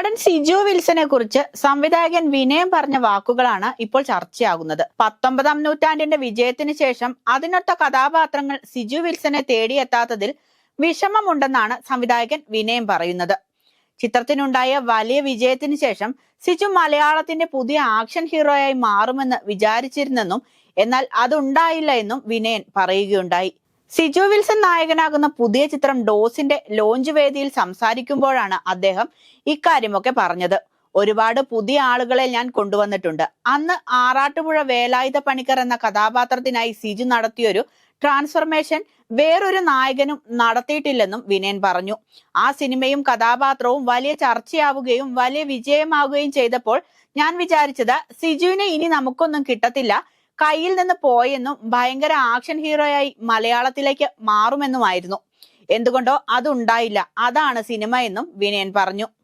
നടൻ സിജു വിൽസനെ കുറിച്ച് സംവിധായകൻ വിനയം പറഞ്ഞ വാക്കുകളാണ് ഇപ്പോൾ ചർച്ചയാകുന്നത്. 19-ാം നൂറ്റാണ്ടിന്റെ വിജയത്തിന് ശേഷം അതിനൊത്ത കഥാപാത്രങ്ങൾ സിജു വിൽസനെ തേടിയെത്താത്തതിൽ വിഷമമുണ്ടെന്നാണ് സംവിധായകൻ വിനയം പറയുന്നത്. ചിത്രത്തിനുണ്ടായ വലിയ വിജയത്തിന് ശേഷം സിജു മലയാളത്തിന്റെ പുതിയ ആക്ഷൻ ഹീറോയായി മാറുമെന്ന് വിചാരിച്ചിരുന്നെന്നും എന്നാൽ അതുണ്ടായില്ല എന്നും വിനയൻ പറയുകയുണ്ടായി. സിജു വിൽസൺ നായകനാകുന്ന പുതിയ ചിത്രം ഡോസിന്റെ ലോഞ്ച് വേദിയിൽ സംസാരിക്കുമ്പോഴാണ് അദ്ദേഹം ഇക്കാര്യമൊക്കെ പറഞ്ഞത്. ഒരുപാട് പുതിയ ആളുകളെ ഞാൻ കൊണ്ടുവന്നിട്ടുണ്ട്. അന്ന് ആറാട്ടുപുഴ വേലായുധ പണിക്കർ എന്ന കഥാപാത്രത്തിനായി സിജു നടത്തിയൊരു ട്രാൻസ്ഫർമേഷൻ വേറൊരു നായകനും നടത്തിയിട്ടില്ലെന്നും വിനയൻ പറഞ്ഞു. ആ സിനിമയും കഥാപാത്രവും വലിയ ചർച്ചയാവുകയും വലിയ വിജയമാവുകയും ചെയ്തപ്പോൾ ഞാൻ വിചാരിച്ചത് സിജുവിനെ ഇനി നമുക്കൊന്നും കിട്ടത്തില്ല, കയ്യിൽ നിന്ന് പോയെന്നും ഭയങ്കര ആക്ഷൻ ഹീറോയായി മലയാളത്തിലേക്ക് മാറുമെന്നുമായിരുന്നു. എന്തുകൊണ്ടോ അതുണ്ടായില്ല, അതാണ് സിനിമ എന്നും വിനയൻ പറഞ്ഞു.